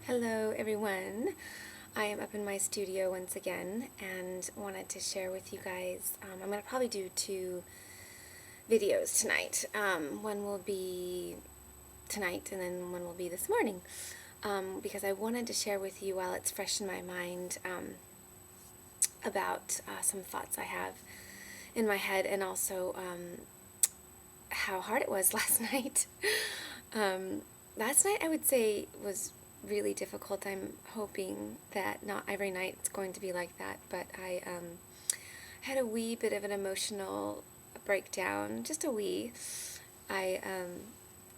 Hello everyone. I am up in my studio once again and wanted to share with you guys, I'm going to probably do two videos tonight. One will be tonight and then one will be this morning, because I wanted to share with you while it's fresh in my mind about some thoughts I have in my head, and also how hard it was last night. Last night I would say was really difficult. I'm hoping that not every night it's going to be like that, but I had a wee bit of an emotional breakdown, just a wee. I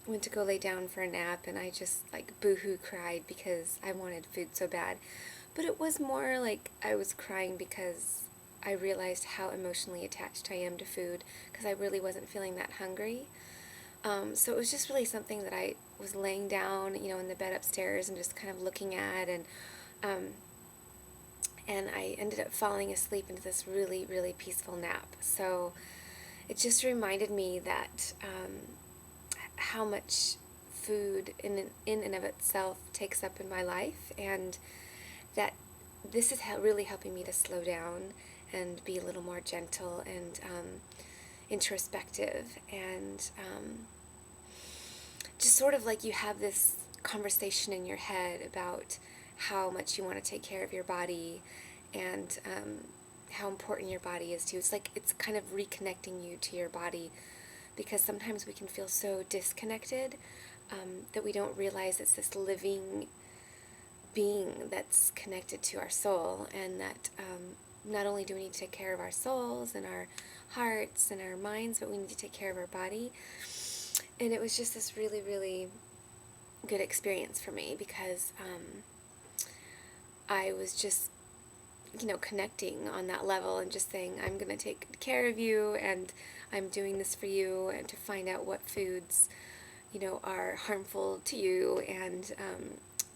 went to go lay down for a nap and I just like boo-hoo cried because I wanted food so bad. But it was more like I was crying because I realized how emotionally attached I am to food, because I really wasn't feeling that hungry. So it was just really something that I was laying down, in the bed upstairs and just kind of looking at, and I ended up falling asleep into this really, really peaceful nap. So it just reminded me that how much food in and of itself takes up in my life, and that this is really helping me to slow down and be a little more gentle and introspective, and just sort of like you have this conversation in your head about how much you want to take care of your body, and how important your body is to you. It's like it's kind of reconnecting you to your body, because sometimes we can feel so disconnected that we don't realize it's this living being that's connected to our soul, and that not only do we need to take care of our souls and our hearts and our minds, but we need to take care of our body. And it was just this really, really good experience for me, because I was just, connecting on that level and just saying, I'm going to take care of you, and I'm doing this for you, and to find out what foods, are harmful to you, and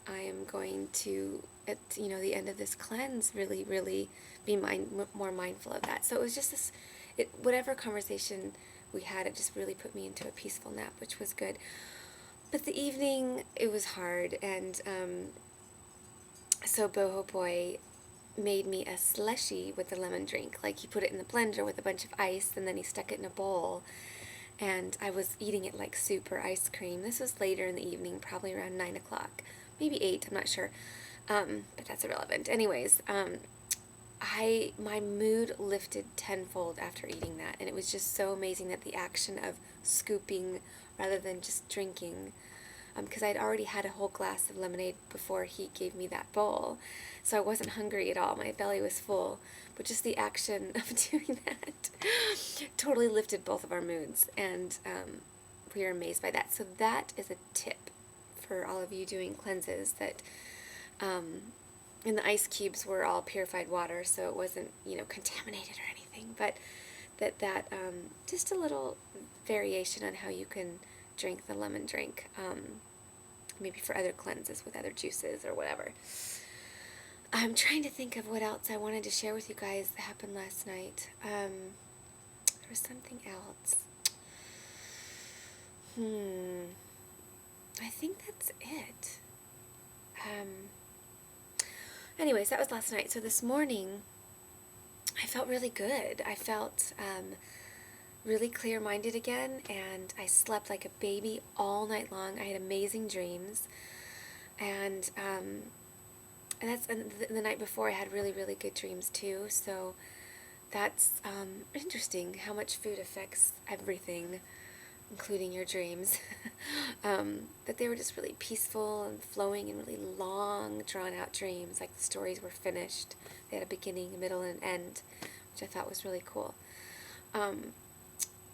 I am going to, at the end of this cleanse, really, really be more mindful of that. So it was just this, whatever conversation we had, it just really put me into a peaceful nap, which was good. But the evening, it was hard, and so Boho Boy made me a slushie with a lemon drink. Like, he put it in the blender with a bunch of ice, and then he stuck it in a bowl, and I was eating it like soup or ice cream. This was later in the evening, probably around 9 o'clock, maybe 8, I'm not sure, but that's irrelevant. Anyways, my mood lifted tenfold after eating that, and it was just so amazing that the action of scooping rather than just drinking, because I'd already had a whole glass of lemonade before he gave me that bowl, so I wasn't hungry at all. My belly was full, but just the action of doing that totally lifted both of our moods, and we were amazed by that. So that is a tip for all of you doing cleanses, that and the ice cubes were all purified water, so it wasn't, contaminated or anything, but that just a little variation on how you can drink the lemon drink, maybe for other cleanses with other juices or whatever. I'm trying to think of what else I wanted to share with you guys that happened last night. There was something else. I think that's it. Anyways, that was last night. So this morning, I felt really good. I felt really clear-minded again, and I slept like a baby all night long. I had amazing dreams, and the night before I had really, really good dreams too. So that's interesting how much food affects everything, including your dreams. But they were just really peaceful and flowing and really long, drawn-out dreams. Like, the stories were finished. They had a beginning, a middle, and an end, which I thought was really cool.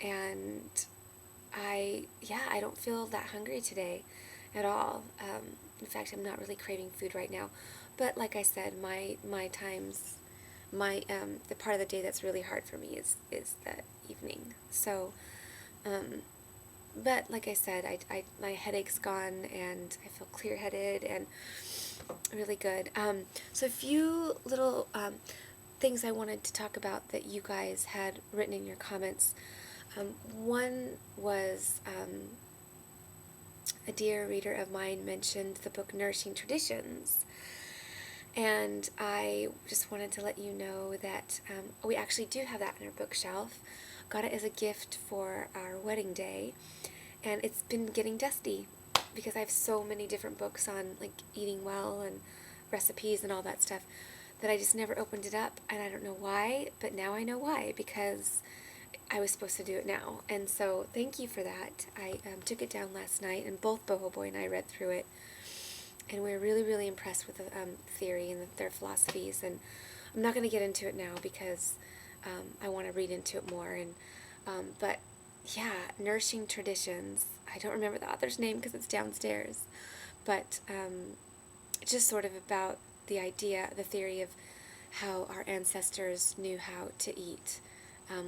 And I don't feel that hungry today at all. In fact, I'm not really craving food right now. But like I said, my times, the part of the day that's really hard for me is that evening. So, but like I said, my headache's gone, and I feel clear-headed and really good. So a few little things I wanted to talk about that you guys had written in your comments. One was a dear reader of mine mentioned the book Nourishing Traditions. And I just wanted to let you know that we actually do have that in our bookshelf. Got it as a gift for our wedding day. And it's been getting dusty because I have so many different books on like eating well and recipes and all that stuff that I just never opened it up. And I don't know why, but now I know why, because I was supposed to do it now. And so thank you for that. I took it down last night, and both Boho Boy and I read through it. And we're really, really impressed with the theory and their philosophies. And I'm not going to get into it now because I want to read into it more. And but yeah, Nourishing Traditions. I don't remember the author's name because it's downstairs. But just sort of about the idea, the theory of how our ancestors knew how to eat,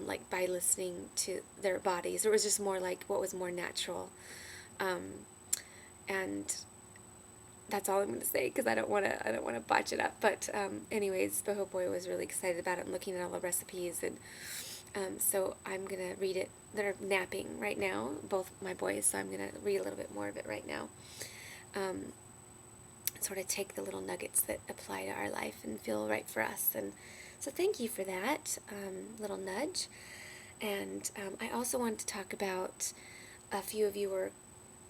like by listening to their bodies. It was just more like what was more natural. And that's all I'm going to say because I don't want to botch it up. But anyways, Boho Boy was really excited about it and looking at all the recipes, and so I'm going to read it. They're napping right now, both my boys, so I'm going to read a little bit more of it right now. Sort of take the little nuggets that apply to our life and feel right for us. And so thank you for that little nudge. And I also wanted to talk about, a few of you were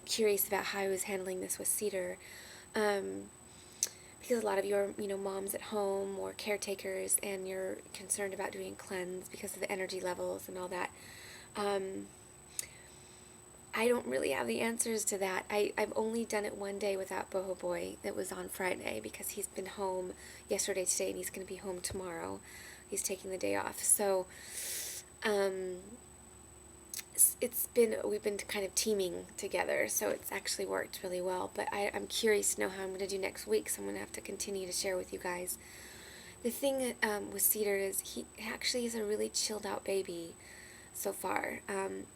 curious about how I was handling this with Cedar. Because a lot of you are, moms at home or caretakers, and you're concerned about doing a cleanse because of the energy levels and all that. I don't really have the answers to that. I've only done it one day without Boho Boy. That was on Friday because he's been home yesterday, today, and he's going to be home tomorrow. He's taking the day off. So, we've been kind of teaming together, so it's actually worked really well. But I'm curious to know how I'm going to do next week, so I'm going to have to continue to share with you guys. The thing with Cedar is he actually is a really chilled out baby so far.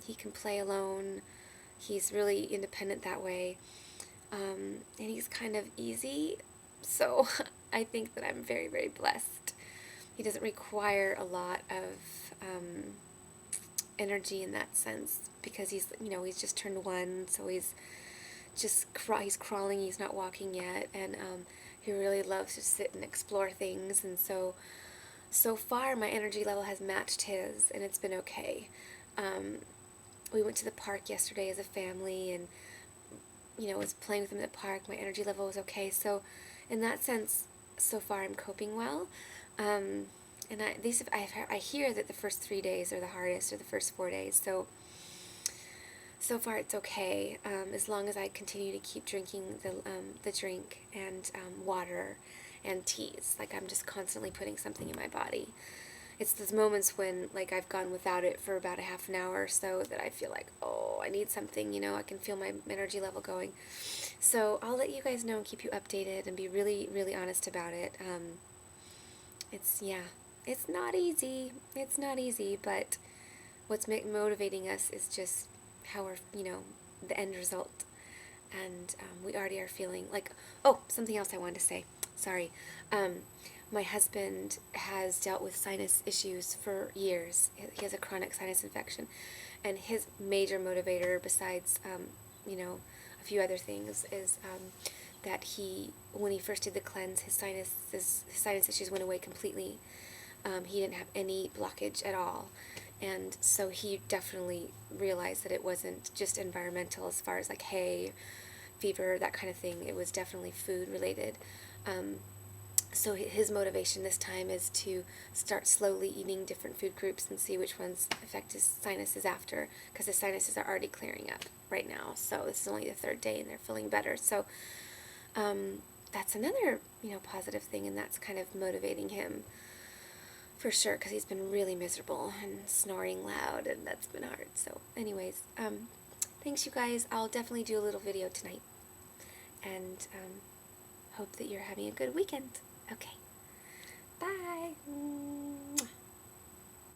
He can play alone. He's really independent that way. And he's kind of easy, so I think that I'm very, very blessed. He doesn't require a lot of energy in that sense because he's just turned 1, so he's crawling, he's not walking yet, and he really loves to sit and explore things, and so far my energy level has matched his, and it's been okay. We went to the park yesterday as a family, and was playing with him at the park. My energy level was okay, so in that sense, so far I'm coping well. And I hear that the first 3 days are the hardest, or the first 4 days. So far it's okay, as long as I continue to keep drinking the drink and water and teas. Like I'm just constantly putting something in my body. It's those moments when like I've gone without it for about a half an hour or so that I feel like, oh, I need something. I can feel my energy level going. So I'll let you guys know and keep you updated and be really, really honest about it. It's not easy. It's not easy, but what's motivating us is just how we're, the end result. And we already are feeling like, oh, something else I wanted to say. Sorry. My husband has dealt with sinus issues for years. He has a chronic sinus infection. And his major motivator, besides, a few other things, is that when he first did the cleanse, his sinus issues went away completely. He didn't have any blockage at all. And so he definitely realized that it wasn't just environmental as far as like hay, fever, that kind of thing. It was definitely food related. So his motivation this time is to start slowly eating different food groups and see which ones affect his sinuses after, because his sinuses are already clearing up right now. So this is only the 3rd day and they're feeling better. So that's another, positive thing, and that's kind of motivating him for sure, because he's been really miserable and snoring loud, and that's been hard. So anyways, thanks you guys. I'll definitely do a little video tonight, and hope that you're having a good weekend. Okay, bye.